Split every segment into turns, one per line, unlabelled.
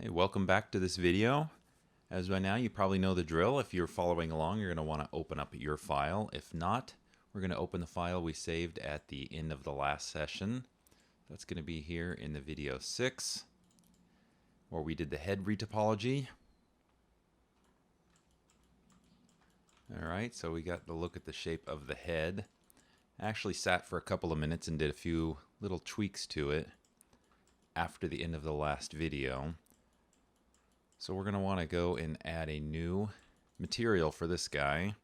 Hey, welcome back to this video. As by now you probably know the drill. If you're following along, you're going to want to open up your file. If not, we're going to open the file we saved at the end of the last session. That's going to be here in the video 6, where we did the head retopology. Alright, so we got the look at the shape of the head. I actually sat for a couple of minutes and did a few little tweaks to it after the end of the last video. So we're going to want to go and add a new material for this guy.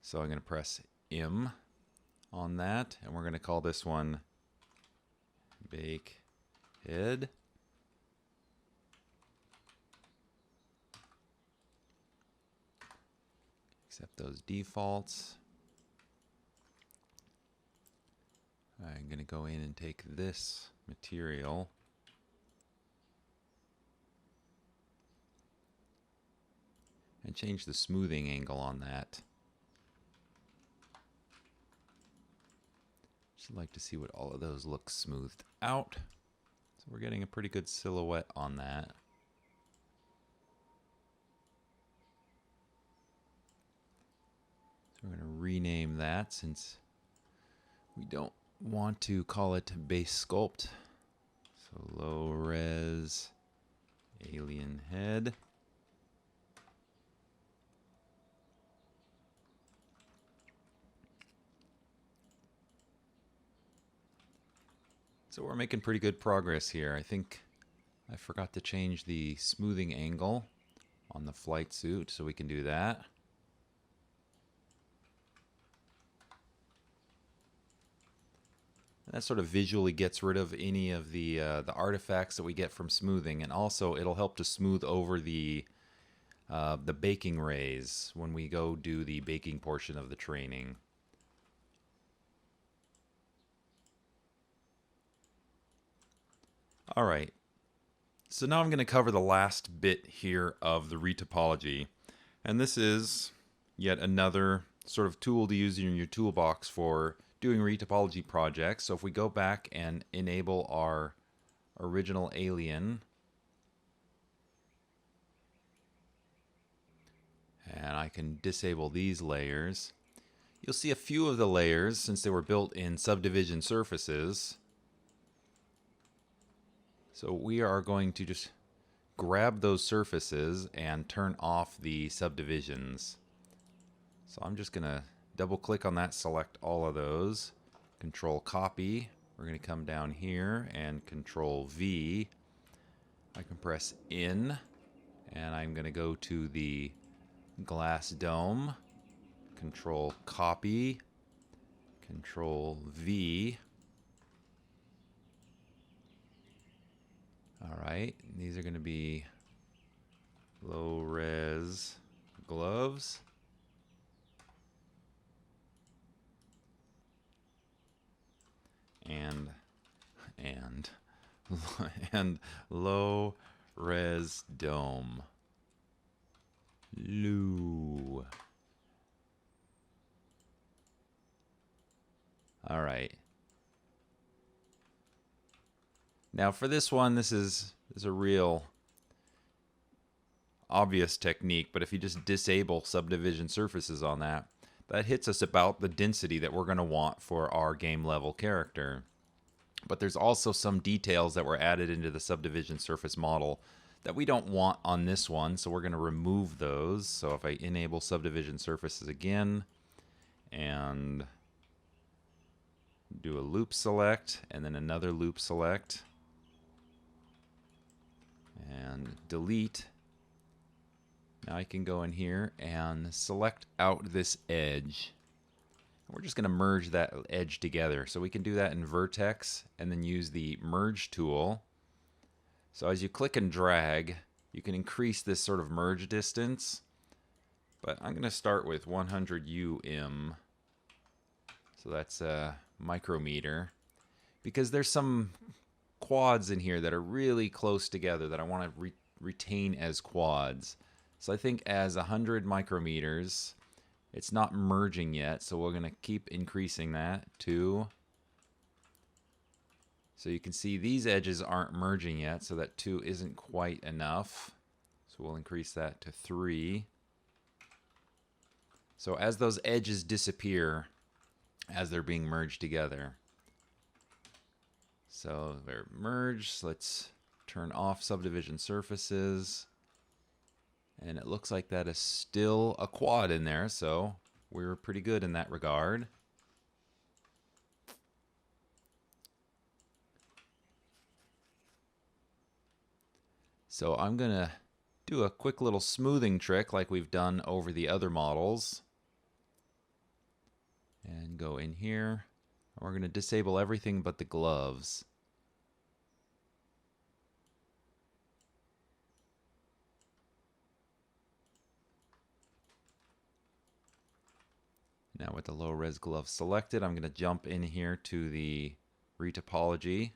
So I'm going to press M on that, and we're going to call this one Bake Head. Accept those defaults. I'm going to go in and take this material and change the smoothing angle on that. Just like to see what all of those look smoothed out. So we're getting a pretty good silhouette on that. So we're going to rename that since we don't want to call it base sculpt. So low res alien head. So we're making pretty good progress here. I think I forgot to change the smoothing angle on the flight suit, so we can do that. That sort of visually gets rid of any of the artifacts that we get from smoothing, and also it'll help to smooth over the baking rays when we go do the baking portion of the training. All right, so now I'm going to cover the last bit here of the retopology, and this is yet another sort of tool to use in your toolbox for doing retopology projects. So if we go back and enable our original alien, and I can disable these layers, you'll see a few of the layers, since they were built in subdivision surfaces. So we are going to just grab those surfaces and turn off the subdivisions. So I'm just going to double click on that, select all of those, control copy. We're going to come down here and control V. I can press in, and I'm going to go to the glass dome, control copy, control V. All right, these are going to be low res gloves. And low res dome. All right. Now for this one, this is a real obvious technique, but if you just disable subdivision surfaces on that, that hits us about the density that we're going to want for our game level character. But there's also some details that were added into the subdivision surface model that we don't want on this one, so we're going to remove those. So if I enable subdivision surfaces again and do a loop select and then another loop select and delete, now I can go in here and select out this edge. We're just going to merge that edge together. So we can do that in Vertex and then use the Merge tool. So as you click and drag, you can increase this sort of merge distance. But I'm going to start with 100 UM. So that's a micrometer. Because there's some quads in here that are really close together that I want to retain as quads. So I think as 100 micrometers, it's not merging yet, so we're going to keep increasing that to So you can see these edges aren't merging yet, so that 2 isn't quite enough. So we'll increase that to 3. So as those edges disappear, as they're being merged together. So they're merged. Let's turn off subdivision surfaces. And it looks like that is still a quad in there, so we're pretty good in that regard. So I'm going to do a quick little smoothing trick like we've done over the other models. And go in here. We're going to disable everything but the gloves. Now with the low res glove selected, I'm going to jump in here to the retopology.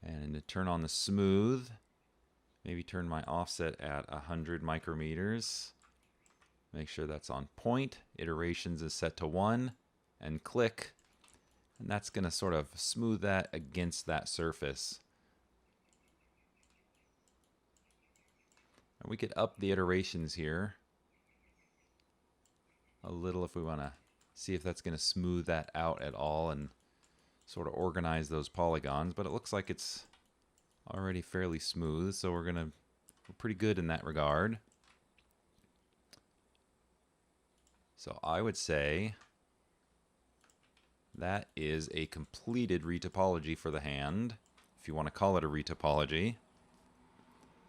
And to turn on the smooth, maybe turn my offset at 100 micrometers. Make sure that's on point. Iterations is set to 1 and click. And that's going to sort of smooth that against that surface. And we could up the iterations here a little if we want to see if that's going to smooth that out at all and sort of organize those polygons. But it looks like it's already fairly smooth, so we're pretty good in that regard. So I would say that is a completed retopology for the hand, if you want to call it a retopology.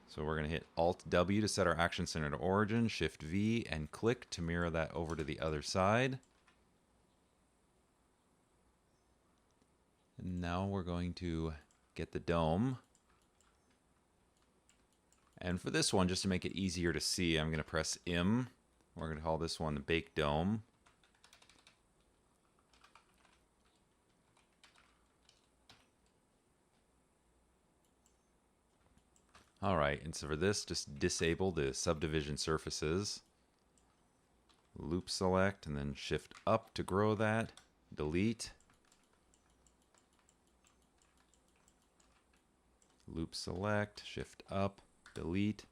So we're going to hit Alt-W to set our action center to origin, Shift-V, and click to mirror that over to the other side. And now we're going to get the dome. And for this one, just to make it easier to see, I'm going to press M. We're going to call this one the Bake Dome. All right, and so for this, just disable the subdivision surfaces. Loop select, and then shift up to grow that. Delete. Loop select, shift up, delete.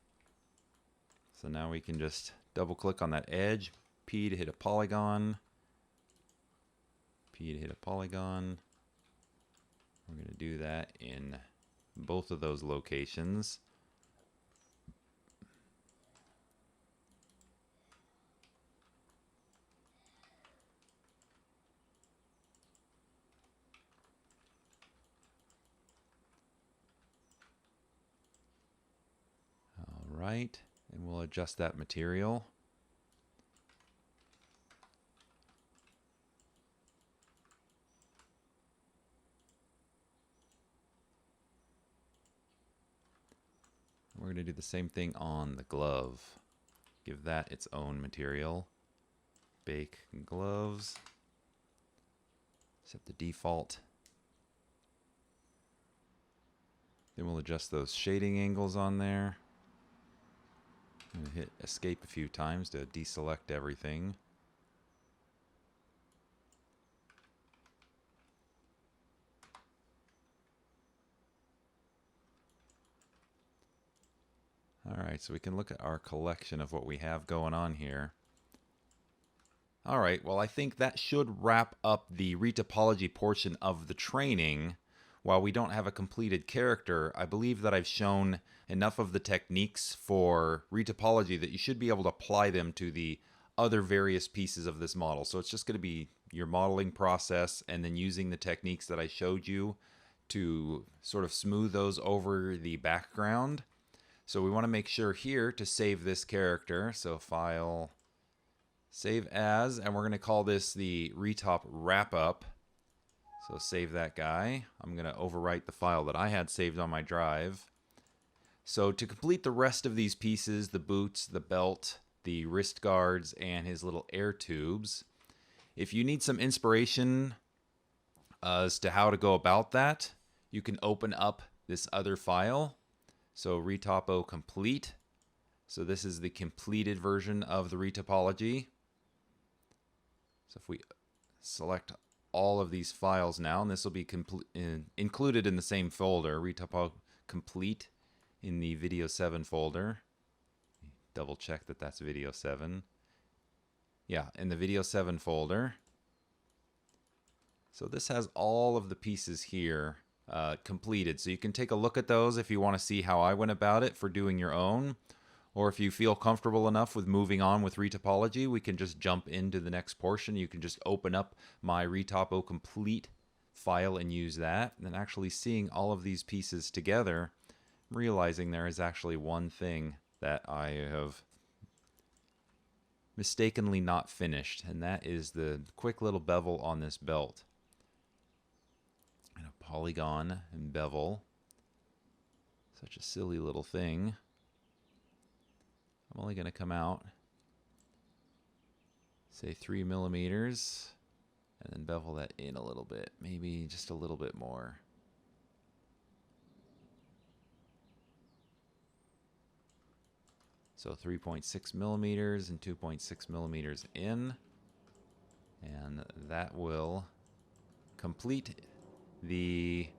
So now we can just double click on that edge, P to hit a polygon, P to hit a polygon. We're going to do that in both of those locations. Right, and we'll adjust that material. We're going to do the same thing on the glove. Give that its own material. Bake gloves. Set the default. Then we'll adjust those shading angles on there. I'm going to hit escape a few times to deselect everything. Alright, so we can look at our collection of what we have going on here. Alright, well I think that should wrap up the retopology portion of the training. While we don't have a completed character, I believe that I've shown enough of the techniques for retopology that you should be able to apply them to the other various pieces of this model. So it's just going to be your modeling process and then using the techniques that I showed you to sort of smooth those over the background. So we want to make sure here to save this character. So File, Save As, and we're going to call this the Retop Wrap-Up. So save that guy. I'm going to overwrite the file that I had saved on my drive. So to complete the rest of these pieces, the boots, the belt, the wrist guards, and his little air tubes, if you need some inspiration as to how to go about that, you can open up this other file. So Retopo Complete. So this is the completed version of the retopology. So if we select all of these files now, and this will be included in the same folder, Retopo complete, in the video 7 folder. Double check that that's video 7. Yeah, in the video 7 folder. So this has all of the pieces here completed. So you can take a look at those if you want to see how I went about it for doing your own. Or if you feel comfortable enough with moving on with retopology, we can just jump into the next portion. You can just open up my Retopo complete file and use that. And actually seeing all of these pieces together, realizing there is actually one thing that I have mistakenly not finished, and that is the quick little bevel on this belt. And a polygon and bevel. Such a silly little thing. I'm only going to come out, say 3 millimeters, and then bevel that in a little bit, maybe just a little bit more. So 3.6 millimeters and 2.6 millimeters in, and that will complete the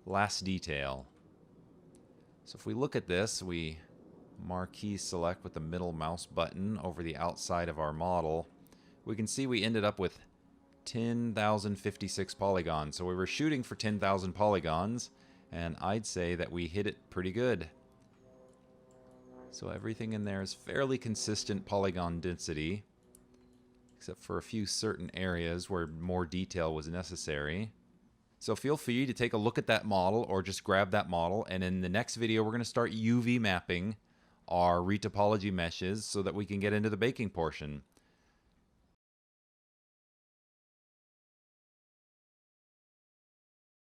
last detail. So if we look at this, we marquee select with the middle mouse button over the outside of our model. We can see we ended up with 10,056 polygons. So we were shooting for 10,000 polygons, and I'd say that we hit it pretty good. So everything in there is fairly consistent polygon density, except for a few certain areas where more detail was necessary. So feel free to take a look at that model or just grab that model, and in the next video we're going to start UV mapping our retopology meshes so that we can get into the baking portion.